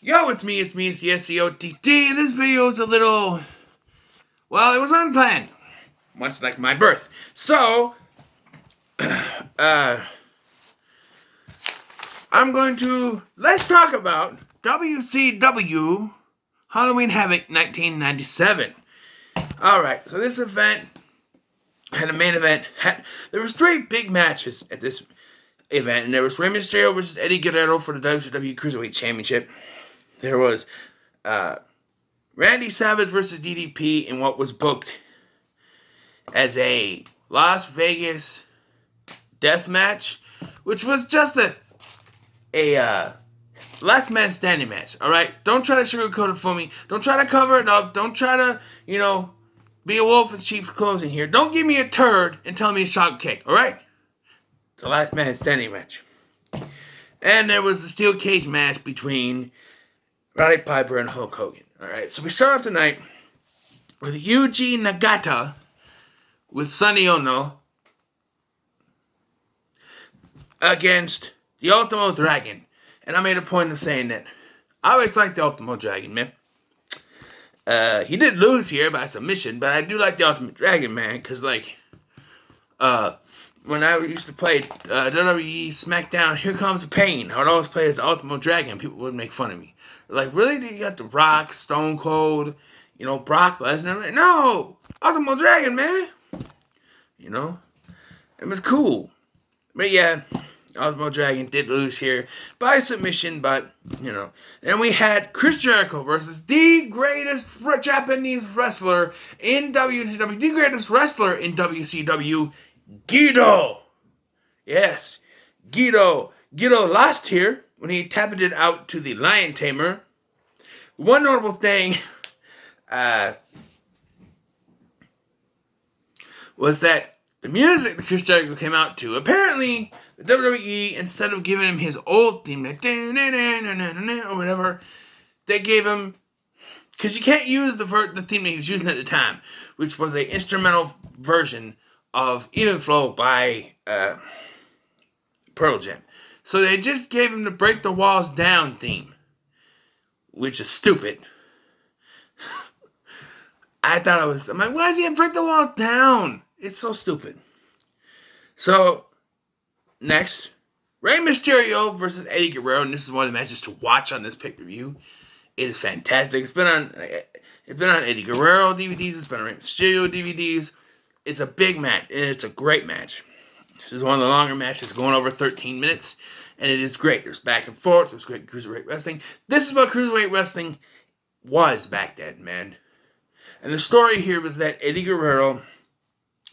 Yo, it's me, it's the S-E-O-T-T. This video is a little, well, it was unplanned. Much like my birth. So, let's talk about WCW Halloween Havoc 1997. Alright, so this event had a main event. There was 3 big matches at this event, and there was Rey Mysterio versus Eddie Guerrero for the WCW Cruiserweight Championship. There was Randy Savage versus DDP in what was booked as a Las Vegas death match, which was just a last man standing match. All right, don't try to sugarcoat it for me. Don't try to cover it up. Don't try to, be a wolf in sheep's clothing here. Don't give me a turd and tell me a shock cake. All right, it's a last man standing match. And there was the steel cage match between Roddy Piper and Hulk Hogan. Alright, so we start off tonight with Yuji Nagata with Sonny Ono against the Ultimo Dragon. And I made a point of saying that I always liked the Ultimo Dragon, man. He did lose here by submission, but I do like the Ultimate Dragon, man, because, when I used to play WWE SmackDown, Here Comes the Pain, I would always play as the Ultimo Dragon. People would make fun of me. Like, really? You got The Rock, Stone Cold, Brock Lesnar? No! Ultimo Dragon, man! It was cool. But yeah, Ultimo Dragon did lose here by submission, but, And we had Chris Jericho versus the greatest Japanese wrestler in WCW, the greatest wrestler in WCW, Guido. Yes, Guido. Guido lost here when he tapped it out to the Lion Tamer. One notable thing was that the music that Chris Jericho came out to, apparently the WWE, instead of giving him his old theme, or whatever, they gave him, because you can't use the theme that he was using at the time, which was an instrumental version of Even Flow by Pearl Jam. So they just gave him the Break the Walls Down theme, which is stupid. I'm like, why does he have Break the Walls Down? It's so stupid. So, next, Rey Mysterio versus Eddie Guerrero, and this is one of the matches to watch on this pay-per-view. It is fantastic. It's been on Eddie Guerrero DVDs. It's been on Rey Mysterio DVDs. It's a big match, and it's a great match. This is one of the longer matches, going over 13 minutes, and it is great. There's back and forth. There's great Cruiserweight wrestling. This is what Cruiserweight wrestling was back then, man. And the story here was that Eddie Guerrero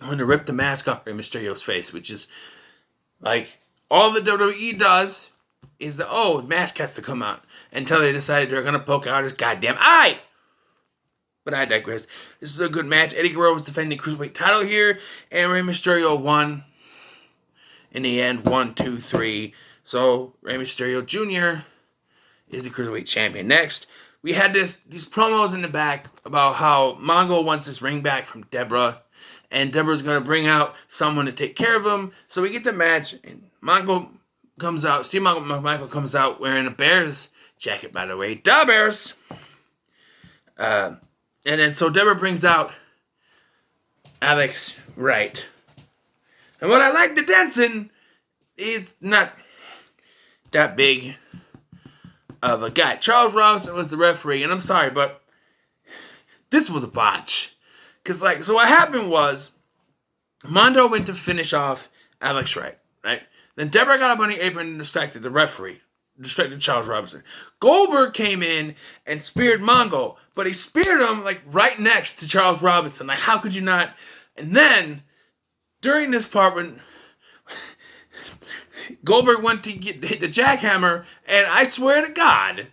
wanted to rip the mask off Rey Mysterio's face, which is, all the WWE does is the mask has to come out, until they decided they're going to poke out his goddamn eye. But I digress. This is a good match. Eddie Guerrero was defending the Cruiserweight title here, and Rey Mysterio won. In the end, 1, 2, 3. So, Rey Mysterio Jr. is the Cruiserweight champion. Next, we had these promos in the back about how Mongo wants his ring back from Deborah, and Deborah's going to bring out someone to take care of him. So we get the match, and Mongo comes out, Steve Michael comes out wearing a Bears jacket, by the way. Da Bears! And then, so Deborah brings out Alex Wright. And what I like the dancing, it's not that big of a guy. Charles Robinson was the referee, and I'm sorry, but this was a botch. Because, so what happened was, Mondo went to finish off Alex Wright, right? Then Deborah got up on the apron and distracted the referee. Distracted Charles Robinson. Goldberg came in and speared Mongo, but he speared him, right next to Charles Robinson. How could you not? And then, during this part, when Goldberg went to hit the jackhammer, and I swear to God,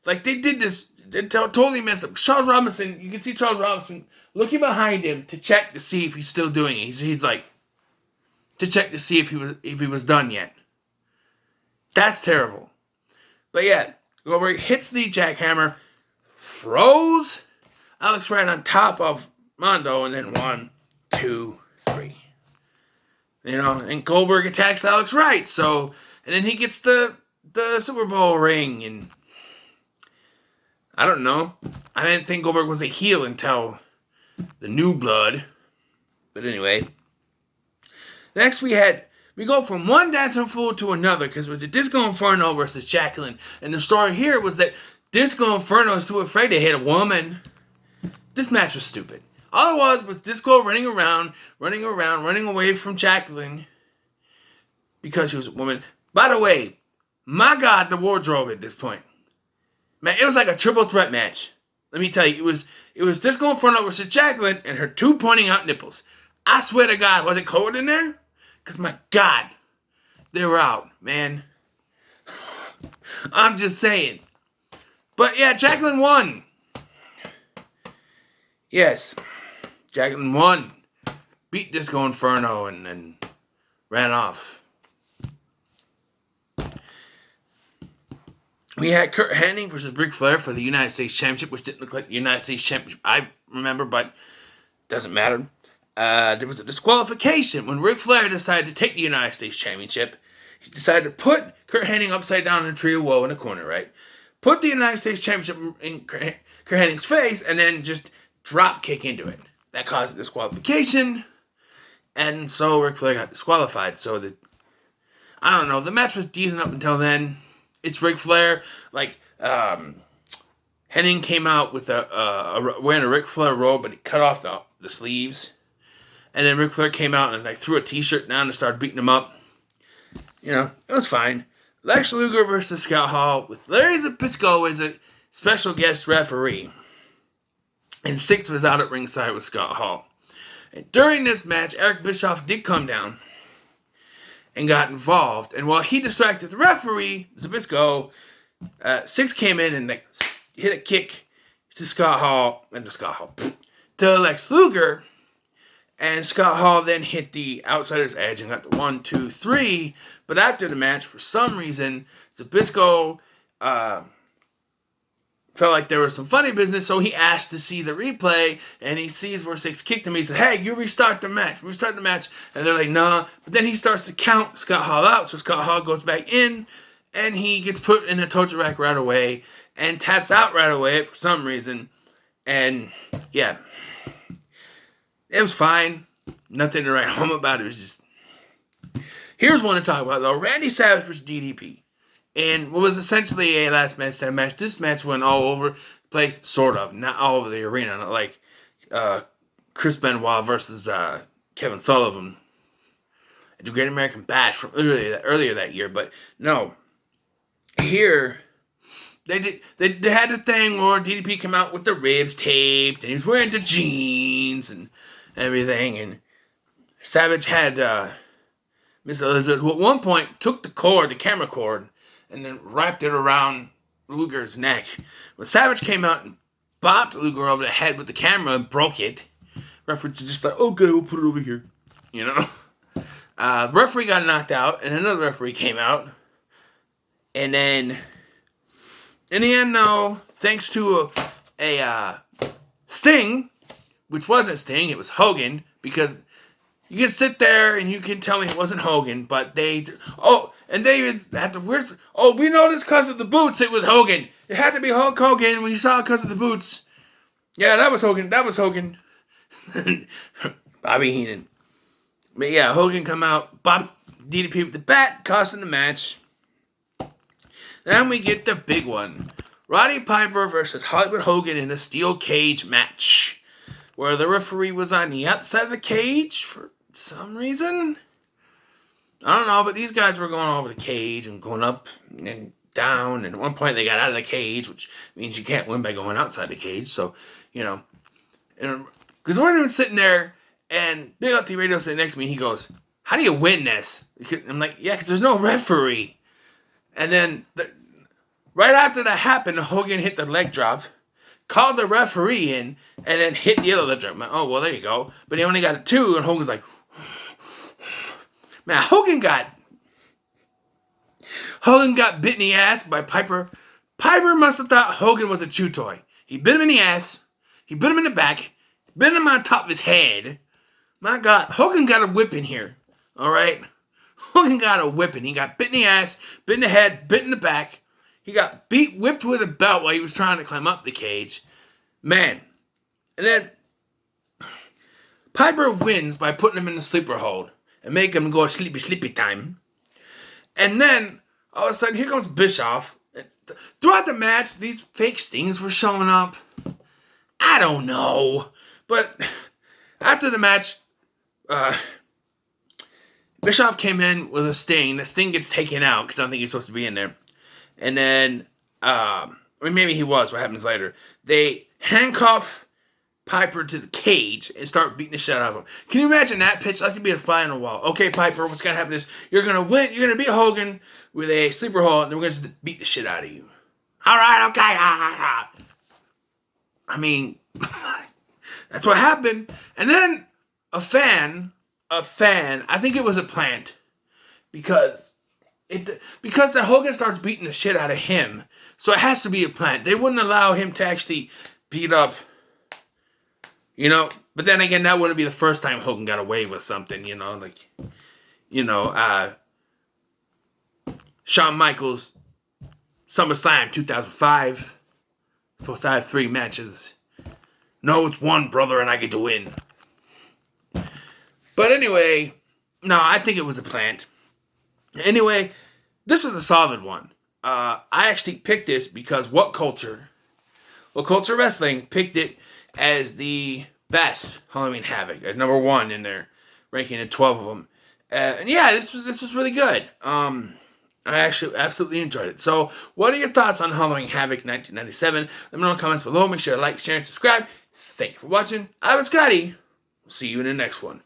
they did this, they totally messed up. Charles Robinson, you can see Charles Robinson looking behind him to check to see if he's still doing it. He's to check to see if he was done yet. That's terrible. But yeah, Goldberg hits the jackhammer, throws Alex Wright on top of Mondo, and then 1, 2, 3. And Goldberg attacks Alex Wright, and then he gets the Super Bowl ring, and I don't know. I didn't think Goldberg was a heel until the New Blood. But anyway. Next we go from one dancing fool to another because it was the Disco Inferno versus Jacqueline. And the story here was that Disco Inferno is too afraid to hit a woman. This match was stupid. All it was Disco running away from Jacqueline because she was a woman. By the way, my God, the wardrobe at this point. Man, it was like a triple threat match. Let me tell you, it was Disco Inferno versus Jacqueline and her two pointing out nipples. I swear to God, was it cold in there? Because my God, they were out, man. I'm just saying. But yeah, Jacqueline won. Yes, Jacqueline won. Beat Disco Inferno and then ran off. We had Kurt Hennig versus Ric Flair for the United States Championship, which didn't look like the United States Championship I remember, but doesn't matter. There was a disqualification when Ric Flair decided to take the United States Championship. He decided to put Kurt Hennig upside down in a tree of woe in the corner, right? Put the United States Championship in Kurt Hennig's face and then just drop kick into it. That caused a disqualification, and so Ric Flair got disqualified. So I don't know. The match was decent up until then. It's Ric Flair. Like Hennig came out with wearing a Ric Flair robe, but he cut off the sleeves. And then Ric Flair came out and like threw a t-shirt down and started beating him up. You know, it was fine. Lex Luger versus Scott Hall with Larry Zbyszko as a special guest referee. And Six was out at ringside with Scott Hall. And during this match, Eric Bischoff did come down and got involved. And while he distracted the referee, Zbyszko, Six came in and like hit a kick to Lex Luger. And Scott Hall then hit the outsider's edge and got the 1, 2, 3. But after the match, for some reason, Zbyszko felt like there was some funny business, so he asked to see the replay, and he sees where Six kicked him. He said, hey, you restart the match. And they're like, nah. But then he starts to count Scott Hall out, so Scott Hall goes back in, and he gets put in a torture rack right away, and taps out right away for some reason. And, yeah. It was fine. Nothing to write home about. It was just... Here's one to talk about, though. Randy Savage versus DDP. And what was essentially a last man stand match. This match went all over the place, sort of. Not all over the arena. Not like Chris Benoit versus Kevin Sullivan at the Great American Bash from earlier that year. But no. Here, they had the thing where DDP came out with the ribs taped. And he was wearing the jeans and everything. And Savage had Miss Elizabeth, who at one point took the camera cord, and then wrapped it around Luger's neck. When Savage came out and bopped Luger over the head with the camera and broke it, referee just like, okay, we'll put it over here. You know? The referee got knocked out, and another referee came out. And then, in the end, though, thanks to a Sting, which wasn't Sting, it was Hogan, because you can sit there and you can tell me it wasn't Hogan, but they had the weird. Oh, we know this because of the boots. It was Hogan. It had to be Hulk Hogan when you saw it because of the boots. Yeah, that was Hogan. Bobby Heenan. But yeah, Hogan come out, bopped DDP with the bat, costing the match. Then we get the big one. Roddy Piper versus Hollywood Hogan in a steel cage match, where the referee was on the outside of the cage for some reason. I don't know, but these guys were going over the cage and going up and down, and at one point they got out of the cage, which means you can't win by going outside the cage, so, you know. Because we're even sitting there, and Big L T Radio sitting next to me, he goes, how do you win this? I'm like, yeah, because there's no referee. And then, right after that happened, Hogan hit the leg drop, called the referee in, and then hit the other leg drop. Like, oh, well, there you go. But he only got a 2, and Hogan's like, man, Hogan got bit in the ass by Piper. Piper must have thought Hogan was a chew toy. He bit him in the ass. He bit him in the back. Bit him on top of his head. My God, Hogan got a whipping here. All right? Hogan got a whipping. He got bit in the ass, bit in the head, bit in the back. He got whipped with a belt while he was trying to climb up the cage. Man. And then Piper wins by putting him in the sleeper hold and making him go sleepy time. And then, all of a sudden, here comes Bischoff. Throughout the match, these fake stings were showing up. I don't know. But after the match, Bischoff came in with a sting. The sting gets taken out because I don't think he's supposed to be in there. And then, or maybe he was. What happens later? They handcuff Piper to the cage and start beating the shit out of him. Can you imagine that pitch? Like to be a fly on the wall. Okay, Piper, what's going to happen is you're going to win. You're going to beat Hogan with a sleeper hold, and then we're going to beat the shit out of you. All right, okay. I mean, that's what happened. And then a fan, I think it was a plant, because the Hogan starts beating the shit out of him. So it has to be a plant. They wouldn't allow him to actually beat up, But then again, that wouldn't be the first time Hogan got away with something, Shawn Michaels, SummerSlam 2005. Supposed to have 3 matches. No, it's 1, brother, and I get to win. But anyway, no, I think it was a plant. Anyway, this was a solid one. I actually picked this because What Culture Wrestling picked it as the best Halloween Havoc, at number 1 in their ranking of 12 of them. And yeah, this was really good. I actually absolutely enjoyed it. So, what are your thoughts on Halloween Havoc 1997? Let me know in the comments below. Make sure to like, share, and subscribe. Thank you for watching. I was Scotty. See you in the next one.